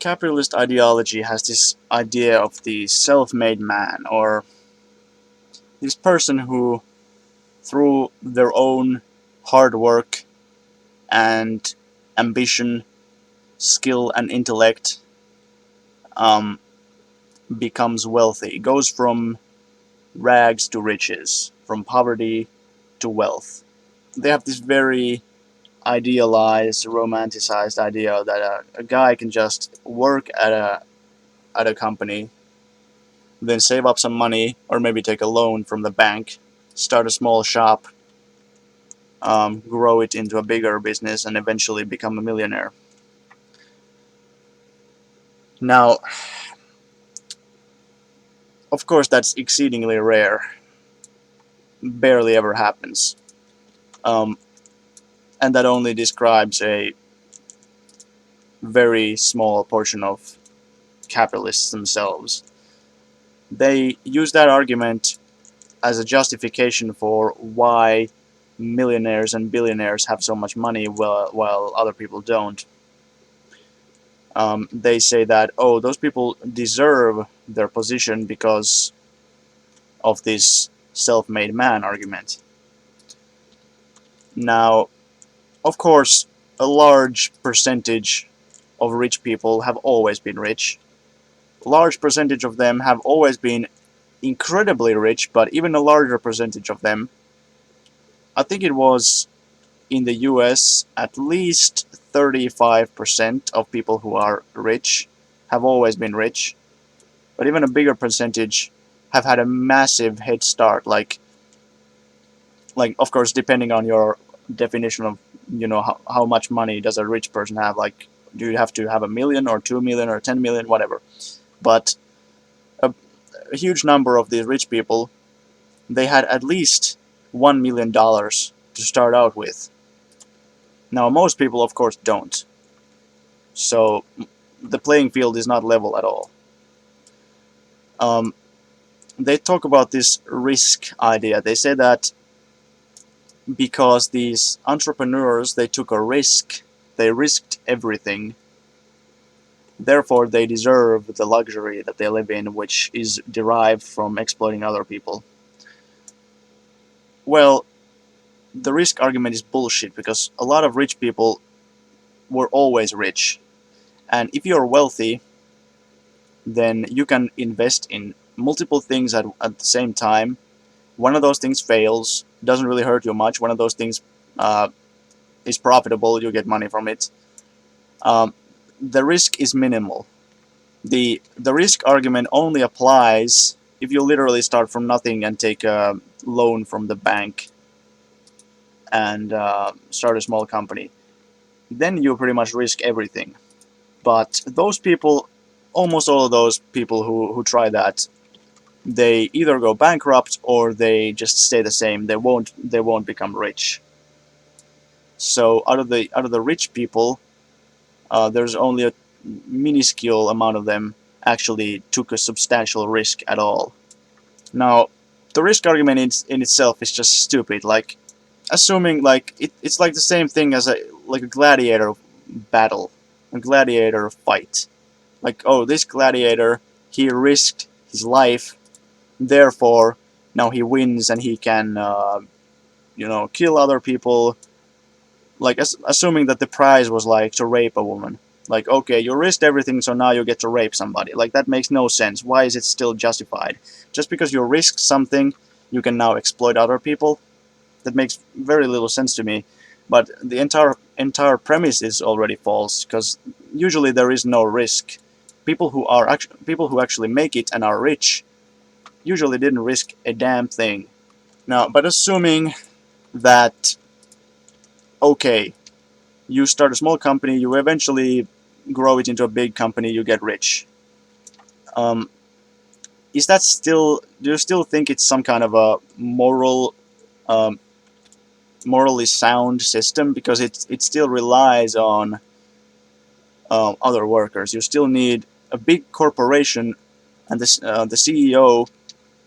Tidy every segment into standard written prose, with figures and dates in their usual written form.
capitalist ideology has this idea of the self-made man, or this person who, through their own hard work and ambition, skill, and intellect, um, becomes wealthy, goes from rags to riches, from poverty to wealth. They have this very idealized, romanticized idea that a guy can just work at a company, then save up some money, or maybe take a loan from the bank, start a small shop, grow it into a bigger business, and eventually become a millionaire. Now, of course, that's exceedingly rare. Barely ever happens. Um, and that only describes a very small portion of capitalists themselves. They use that argument as a justification for why millionaires and billionaires have so much money while other people don't. They say that, oh, those people deserve their position because of this self-made man argument. Now, of course, a large percentage of rich people have always been rich. A large percentage of them have always been incredibly rich, but even a larger percentage of them, I think it was in the US, at least 35% of people who are rich have always been rich, but even a bigger percentage have had a massive head start. Like of course, depending on your definition of how much money does a rich person have. Like, do you have to have 1 million or 2 million or 10 million, whatever? But a huge number of these rich people, they had at least $1 million to start out with. Now, most people, of course, don't. So the playing field is not level at all. Um, they talk about this risk idea. They say that because these entrepreneurs, they took a risk, they risked everything, therefore they deserve the luxury that they live in, which is derived from exploiting other people. Well, the risk argument is bullshit, because a lot of rich people were always rich. And if you're wealthy, then you can invest in multiple things at the same time. One of those things fails, doesn't really hurt you much. One of those things uh, is profitable, you get money from it. Um, the risk is minimal. The risk argument only applies if you literally start from nothing and take a loan from the bank and start a small company. Then you pretty much risk everything. But those people, almost all of those people who try that, they either go bankrupt or they just stay the same. They won't become rich. So out of the rich people, there's only a minuscule amount of them actually took a substantial risk at all. Now, the risk argument in itself is just stupid. Like, assuming like it's like the same thing as a gladiator battle, a gladiator fight. Like, oh, this gladiator, he risked his life, therefore now he wins and he can kill other people. Like, assuming that the prize was like to rape a woman. Like, okay, you risked everything, so now you get to rape somebody. Like, that makes no sense. Why is it still justified? Just because you risked something, you can now exploit other people. That makes very little sense to me. But the entire premise is already false, because usually there is no risk. People who actually make it and are rich usually didn't risk a damn thing. Now, but assuming that, okay, you start a small company, you eventually grow it into a big company, you get rich. Um, is that still? Do you still think it's some kind of a um, morally sound system? Because it still relies on other workers. You still need a big corporation, and the CEO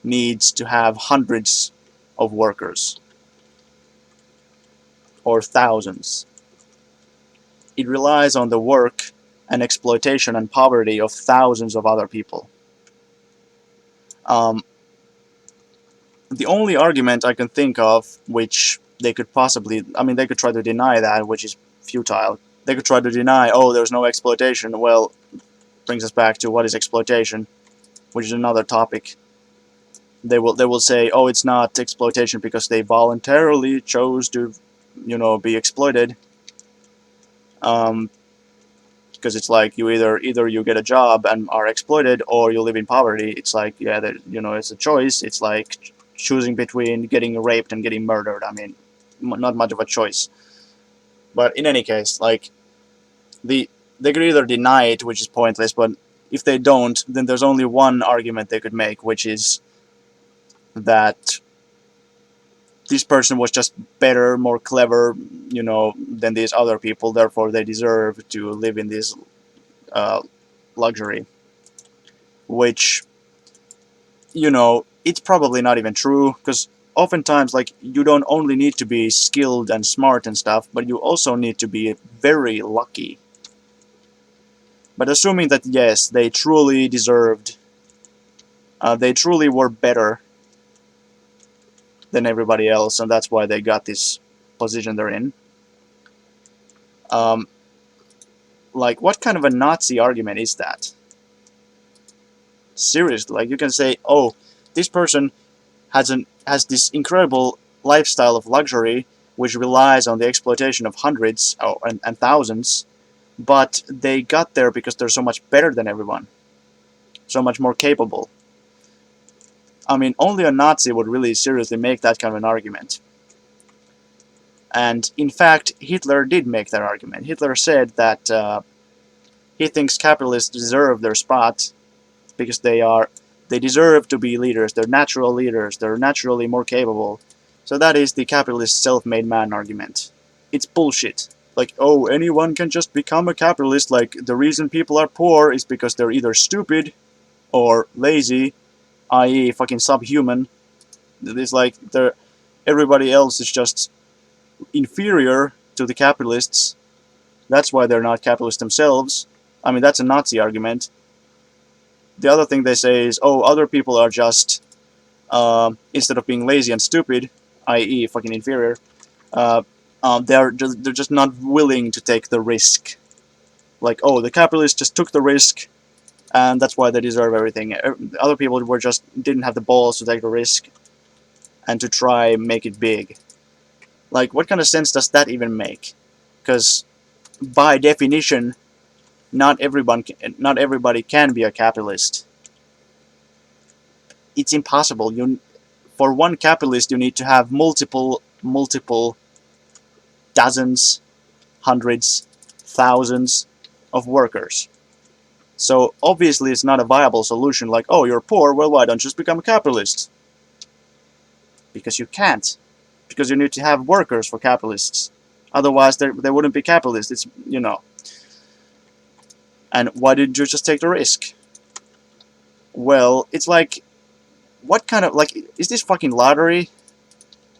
needs to have hundreds of workers or thousands. It relies on the work and exploitation and poverty of thousands of other people. Um, the only argument I can think of which they could possibly, I mean, they could try to deny that, which is futile. They could try to deny, oh, there's no exploitation. Well, brings us back to what is exploitation, which is another topic. They will say, oh, it's not exploitation because they voluntarily chose to, be exploited. Because it's like you either you get a job and are exploited, or you live in poverty. It's like, yeah, it's a choice. It's like choosing between getting raped and getting murdered. I mean, not much of a choice. But in any case, like the they could either deny it, which is pointless, but if they don't, then there's only one argument they could make, which is that this person was just better, more clever, than these other people. Therefore, they deserve to live in this uh, luxury. Which, it's probably not even true, because oftentimes, like, you don't only need to be skilled and smart and stuff, but you also need to be very lucky. But assuming that, yes, they truly deserved, they truly were better than everybody else, and that's why they got this position they're in. Um, like, what kind of a Nazi argument is that? Seriously, like, you can say, oh, this person has this incredible lifestyle of luxury, which relies on the exploitation of hundreds and thousands, but they got there because they're so much better than everyone, so much more capable. I mean, only a Nazi would really seriously make that kind of an argument. And in fact, Hitler did make that argument. Hitler said that he thinks capitalists deserve their spot because they deserve to be leaders. They're natural leaders. They're naturally more capable. So that is the capitalist self-made man argument. It's bullshit. Like, oh, anyone can just become a capitalist. Like, the reason people are poor is because they're either stupid or lazy, i.e., fucking subhuman. It's like everybody else is just inferior to the capitalists. That's why they're not capitalists themselves. I mean, that's a Nazi argument. The other thing they say is, oh, other people are just, instead of being lazy and stupid, i.e., fucking inferior, they're just not willing to take the risk. Like, oh, the capitalists just took the risk, and that's why they deserve everything. Other people didn't have the balls to take the risk and to try make it big. Like, what kind of sense does that even make? Because by definition, not everybody can be a capitalist. It's impossible. For one capitalist, you need to have multiple dozens, hundreds, thousands of workers. So obviously it's not a viable solution like, oh, you're poor, well, why don't you just become a capitalist? Because you can't. Because you need to have workers for capitalists. Otherwise, they wouldn't be capitalists. It's. And why didn't you just take the risk? Well, it's like, what kind of, like, is this fucking lottery?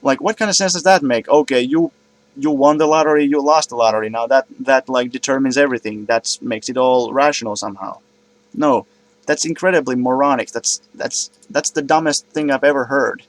Like, what kind of sense does that make? Okay, you won the lottery, you lost the lottery. Now that like determines everything. That makes it all rational somehow. No, that's incredibly moronic. That's the dumbest thing I've ever heard.